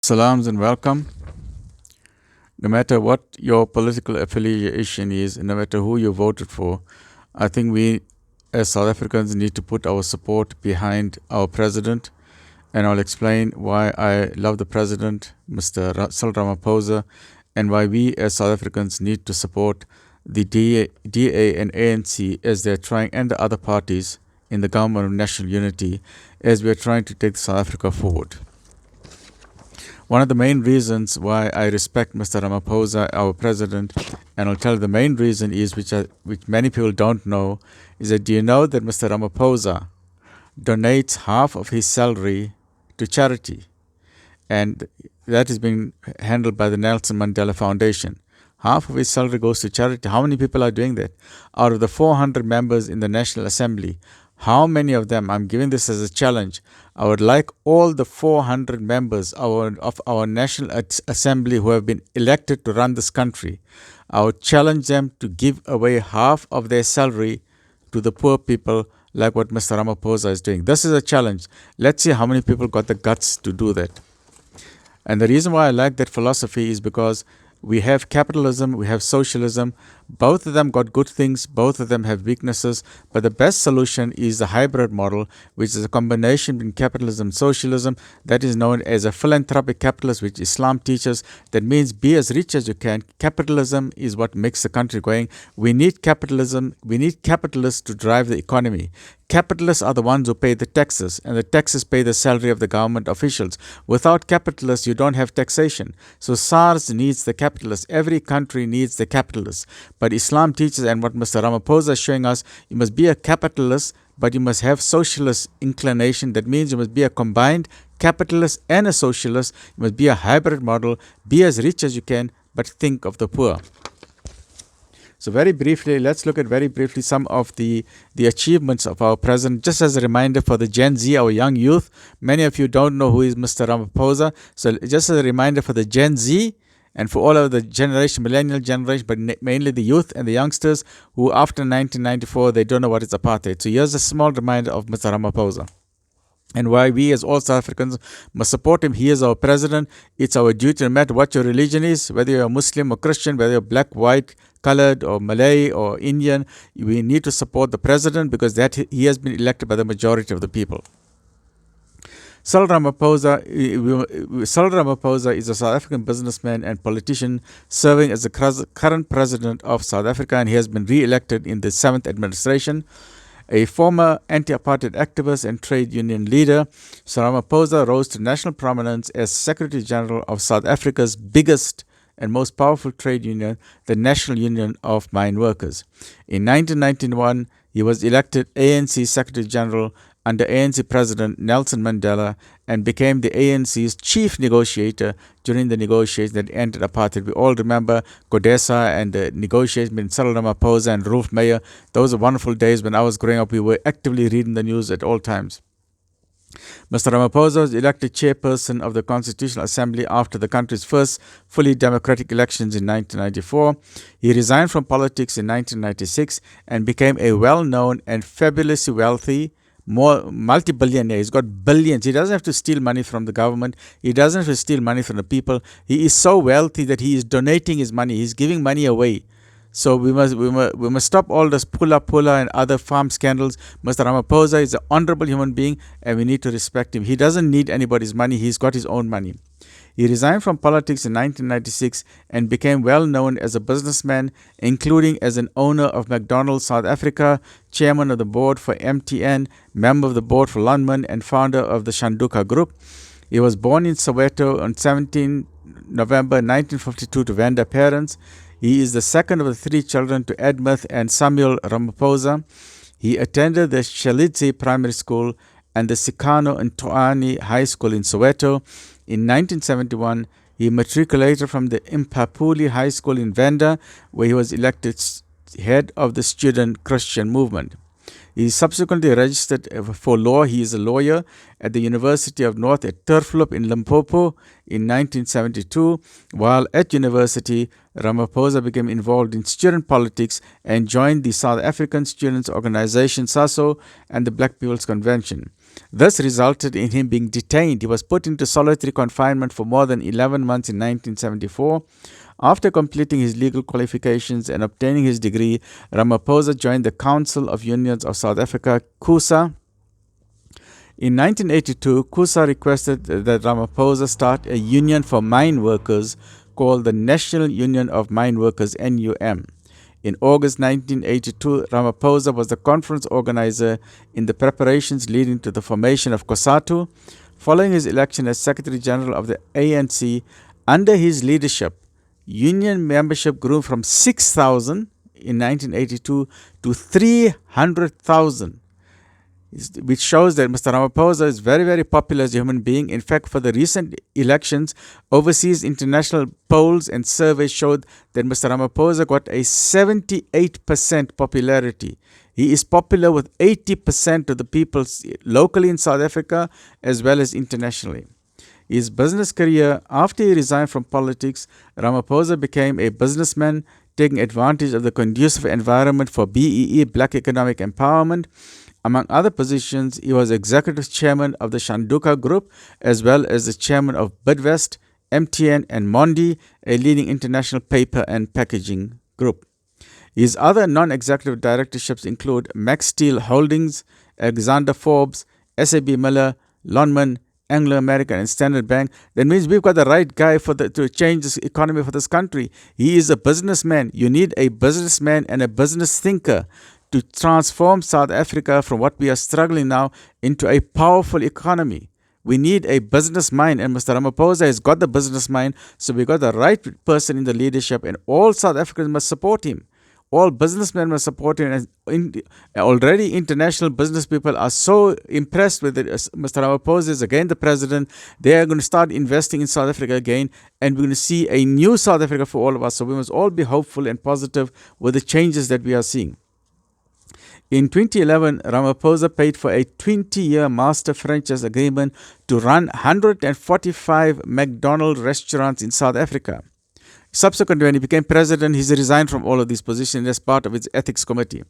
Salams and welcome. No matter what your political affiliation is, no matter who you voted for, I think we as South Africans need to put our support behind our president. And I'll explain why I love the president, Mr. Cyril Ramaphosa, and why we as South Africans need to support the DA and ANC as they're trying, and the other parties in the government of national unity, as we're trying to take South Africa forward. One of the main reasons why I respect Mr. Ramaphosa, our president, and I'll tell you the main reason is, which many people don't know, is that do you know that Mr. Ramaphosa donates half of his salary to charity? And that is being handled by the Nelson Mandela Foundation. Half of his salary goes to charity. How many people are doing that? Out of the 400 members in the National Assembly, how many of them, I'm giving this as a challenge, I would like all the 400 members of our National Assembly who have been elected to run this country, I would challenge them to give away half of their salary to the poor people, like what Mr. Ramaphosa is doing. This is a challenge. Let's see how many people got the guts to do that. And the reason why I like that philosophy is because we have capitalism, we have socialism. Both of them got good things, both of them have weaknesses, but the best solution is the hybrid model, which is a combination between capitalism and socialism. That is known as a philanthropic capitalist, which Islam teaches. That means be as rich as you can. Capitalism is what makes the country going. We need capitalism. We need capitalists to drive the economy. Capitalists are the ones who pay the taxes, and the taxes pay the salary of the government officials. Without capitalists, you don't have taxation. So SARS needs the capitalists. Every country needs the capitalists. But Islam teaches, and what Mr. Ramaphosa is showing us, you must be a capitalist, but you must have socialist inclination. That means you must be a combined capitalist and a socialist. You must be a hybrid model. Be as rich as you can, but think of the poor. So very briefly, let's look at very briefly some of the achievements of our president. Just as a reminder for the Gen Z, our young youth, many of you don't know who is Mr. Ramaphosa. So just as a reminder for the Gen Z and for all of the generation, millennial generation, but mainly the youth and the youngsters who after 1994, they don't know what is apartheid. So here's a small reminder of Mr. Ramaphosa and why we as all South Africans must support him. He is our president. It's our duty, no matter what your religion is, whether you're a Muslim or Christian, whether you're black, white, colored or Malay or Indian, we need to support the president because that he has been elected by the majority of the people. Cyril Ramaphosa is a South African businessman and politician serving as the current president of South Africa, and he has been re-elected in the 7th administration. A former anti-apartheid activist and trade union leader, Cyril Ramaphosa rose to national prominence as Secretary General of South Africa's biggest and most powerful trade union, the National Union of Mine Workers. In 1991, he was elected ANC Secretary General under ANC President Nelson Mandela and became the ANC's chief negotiator during the negotiations that ended apartheid. We all remember Godesa and the negotiations between Cyril Ramaphosa and Rolf Meyer. Those were wonderful days when I was growing up. We were actively reading the news at all times. Mr. Ramaphosa was elected chairperson of the Constitutional Assembly after the country's first fully democratic elections in 1994. He resigned from politics in 1996 and became a well-known and fabulously wealthy multi-billionaire. He's got billions. He doesn't have to steal money from the government. He doesn't have to steal money from the people. He is so wealthy that he is donating his money. He's giving money away. So we must stop all this pula and other farm scandals. Mr. Ramaphosa is an honorable human being and we need to respect him. He doesn't need anybody's money. He's got his own money. He resigned from politics in 1996 and became well known as a businessman, including as an owner of McDonald's South Africa, chairman of the board for MTN, member of the board for Lonman, and founder of the Shanduka Group. He was born in Soweto on 17 November 1952 to Venda parents. He is the second of the 3 children to Edmund and Samuel Ramaphosa. He attended the Shalizi Primary School and the Sikano Ntoani High School in Soweto. In 1971, he matriculated from the Impapuli High School in Venda, where he was elected head of the student Christian movement. He subsequently registered for law. He is a lawyer at the University of North at Turfloop in Limpopo in 1972. While at university, Ramaphosa became involved in student politics and joined the South African Students' Organization SASO and the Black People's Convention. This resulted in him being detained. He was put into solitary confinement for more than 11 months in 1974. After completing his legal qualifications and obtaining his degree, Ramaphosa joined the Council of Unions of South Africa, CUSA. In 1982, CUSA requested that Ramaphosa start a union for mine workers called the National Union of Mine Workers, NUM. In August 1982, Ramaphosa was the conference organizer in the preparations leading to the formation of COSATU. Following his election as Secretary General of the ANC, under his leadership, union membership grew from 6,000 in 1982 to 300,000. Which shows that Mr. Ramaphosa is very, very popular as a human being. In fact, for the recent elections, overseas international polls and surveys showed that Mr. Ramaphosa got a 78% popularity. He is popular with 80% of the people locally in South Africa as well as internationally. His business career, after he resigned from politics, Ramaphosa became a businessman, taking advantage of the conducive environment for BEE, Black Economic Empowerment. Among other positions, he was executive chairman of the Shanduka Group, as well as the chairman of Bidvest, MTN, and Mondi, a leading international paper and packaging group. His other non-executive directorships include Max Steel Holdings, Alexander Forbes, SAB Miller, Lonman, Anglo American, and Standard Bank. That means we've got the right guy to change this economy for this country. He is a businessman. You need a businessman and a business thinker to transform South Africa from what we are struggling now into a powerful economy. We need a business mind, and Mr. Ramaphosa has got the business mind, so we got the right person in the leadership, and all South Africans must support him. All businessmen must support him. And already international business people are so impressed with it. Mr. Ramaphosa is again the president. They are going to start investing in South Africa again, and we're going to see a new South Africa for all of us. So we must all be hopeful and positive with the changes that we are seeing. In 2011, Ramaphosa paid for a 20-year master franchise agreement to run 145 McDonald's restaurants in South Africa. Subsequently, when he became president, he resigned from all of these positions as part of its ethics committee.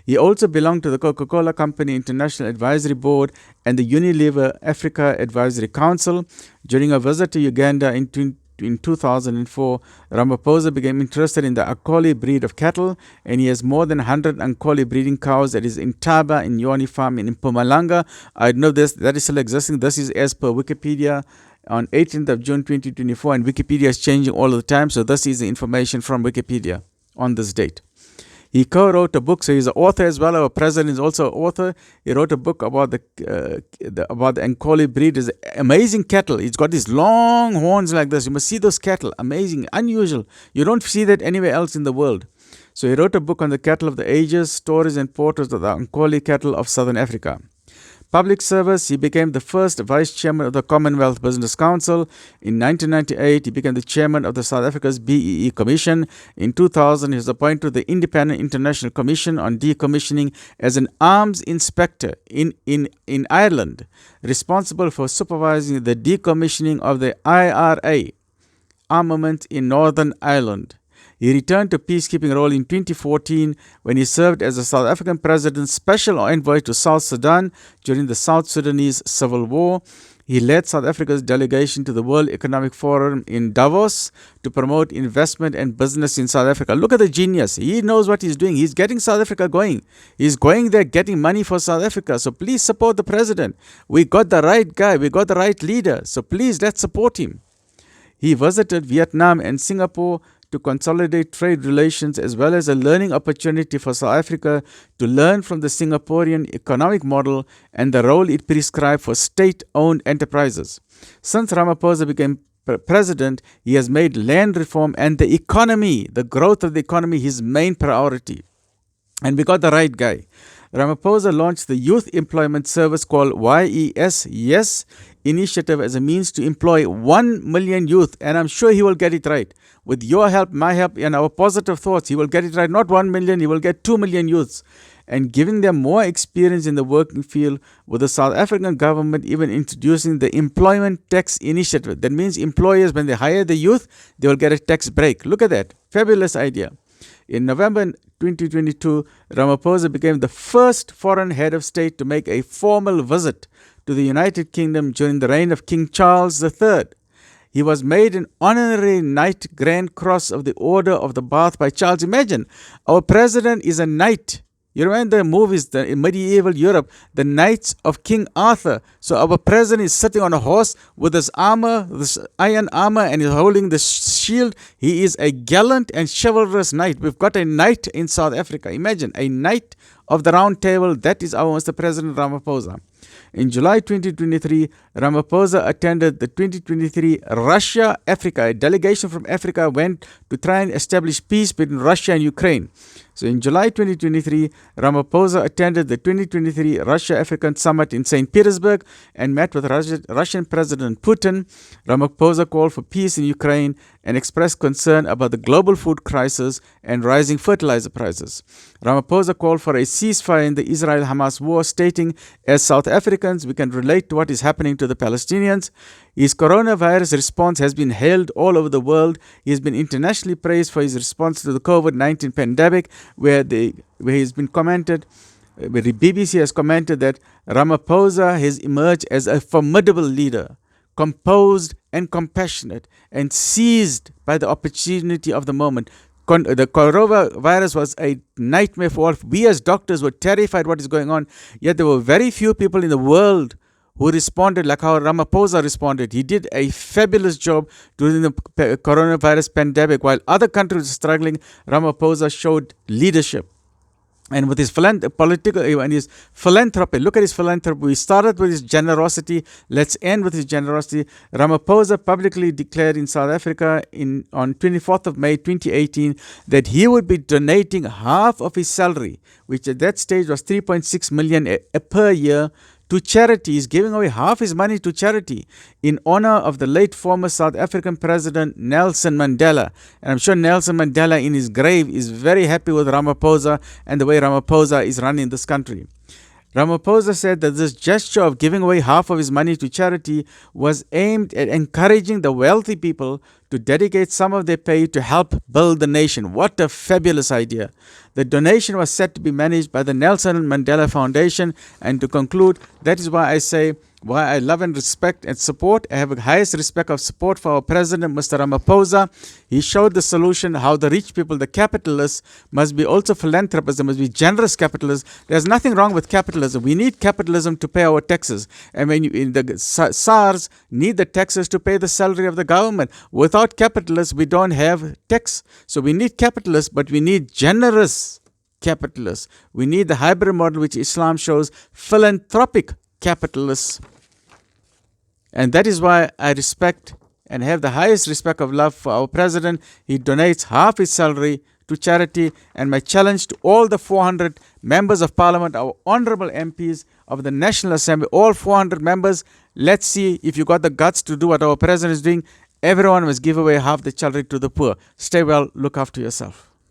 He also belonged to the Coca-Cola Company International Advisory Board and the Unilever Africa Advisory Council. During a visit to Uganda in 2004, Ramaphosa became interested in the Ankoli breed of cattle, and he has more than 100 Ankoli breeding cows that is in Taba in Yoni Farm in Mpumalanga. I know this, that is still existing. This is as per Wikipedia on 18th of June 2024, and Wikipedia is changing all the time, so this is the information from Wikipedia on this date. He co-wrote a book, so he's an author as well. Our president is also an author. He wrote a book about the Ankoli breed. It's amazing cattle. He's got these long horns like this. You must see those cattle. Amazing, unusual. You don't see that anywhere else in the world. So he wrote a book on the cattle of the ages, stories and portraits of the Ankoli cattle of Southern Africa. Public service, he became the first vice chairman of the Commonwealth Business Council. In 1998, he became the chairman of the South Africa's BEE Commission. In 2000, he was appointed to the Independent International Commission on Decommissioning as an arms inspector in Ireland, responsible for supervising the decommissioning of the IRA armament in Northern Ireland. He returned to peacekeeping role in 2014 when he served as the South African President's special envoy to South Sudan during the South Sudanese Civil War. He led South Africa's delegation to the World Economic Forum in Davos to promote investment and business in South Africa. Look at the genius. He knows what he's doing. He's getting South Africa going. He's going there getting money for South Africa. So please support the president. We got the right guy. We got the right leader. So please, let's support him. He visited Vietnam and Singapore to consolidate trade relations, as well as a learning opportunity for South Africa to learn from the Singaporean economic model and the role it prescribed for state-owned enterprises. Since Ramaphosa became president, he has made land reform and the economy, the growth of the economy, his main priority. And we got the right guy. Ramaphosa launched the Youth Employment Service called YES initiative as a means to employ 1 million youth, and I'm sure he will get it right. With your help, my help, and our positive thoughts, he will get it right. Not 1 million, he will get 2 million youths, and giving them more experience in the working field, with the South African government even introducing the Employment Tax Initiative. That means employers, when they hire the youth, they will get a tax break. Look at that. Fabulous idea. In November 2022, Ramaphosa became the first foreign head of state to make a formal visit to the United Kingdom during the reign of King Charles III. He was made an honorary Knight Grand Cross of the Order of the Bath by Charles. Imagine, our president is a knight. You remember the movies in medieval Europe, the Knights of King Arthur. So our president is sitting on a horse with his armor, this iron armor, and he's holding the shield. He is a gallant and chivalrous knight. We've got a knight in South Africa. Imagine, a knight of the round table. That is our Mr. President Ramaphosa. In July 2023, Ramaphosa attended the 2023 Russia-Africa. A delegation from Africa went to try and establish peace between Russia and Ukraine. So in July 2023, Ramaphosa attended the 2023 Russia-African Summit in St. Petersburg and met with Russian President Putin. Ramaphosa called for peace in Ukraine and expressed concern about the global food crisis and rising fertilizer prices. Ramaphosa called for a ceasefire in the Israel-Hamas war, stating, as South Africans, we can relate to what is happening to the Palestinians. His coronavirus response has been hailed all over the world. He has been internationally praised for his response to the COVID-19 pandemic, where he's been commented, where the BBC has commented that Ramaphosa has emerged as a formidable leader, composed and compassionate, and seized by the opportunity of the moment. The coronavirus was a nightmare for all. We as doctors were terrified what is going on, yet there were very few people in the world who responded like how Ramaphosa responded. He did a fabulous job during the coronavirus pandemic. While other countries were struggling, Ramaphosa showed leadership. And with his political and his philanthropy, look at his philanthropy. We started with his generosity. Let's end with his generosity. Ramaphosa publicly declared in South Africa on 24th of May 2018 that he would be donating half of his salary, which at that stage was 3.6 million per year, to charity. He's giving away half his money to charity in honor of the late former South African President Nelson Mandela. And I'm sure Nelson Mandela in his grave is very happy with Ramaphosa and the way Ramaphosa is running this country. Ramaphosa said that this gesture of giving away half of his money to charity was aimed at encouraging the wealthy people to dedicate some of their pay to help build the nation. What a fabulous idea. The donation was set to be managed by the Nelson Mandela Foundation. And to conclude, that is why I say, why I love and respect and support. I have the highest respect of support for our president, Mr. Ramaphosa. He showed the solution how the rich people, the capitalists, must be also philanthropists. They must be generous capitalists. There's nothing wrong with capitalism. We need capitalism to pay our taxes. And when the SARS need the taxes to pay the salary of the government. Without capitalists, we don't have tax. So we need capitalists, but we need generous capitalists. We need the hybrid model which Islam shows, philanthropic capitalists. And that is why I respect and have the highest respect of love for our president. He donates half his salary to charity. And my challenge to all the 400 members of parliament, our honorable MPs of the National Assembly, all 400 members, let's see if you got the guts to do what our president is doing. Everyone must give away half the salary to the poor. Stay well, look after yourself.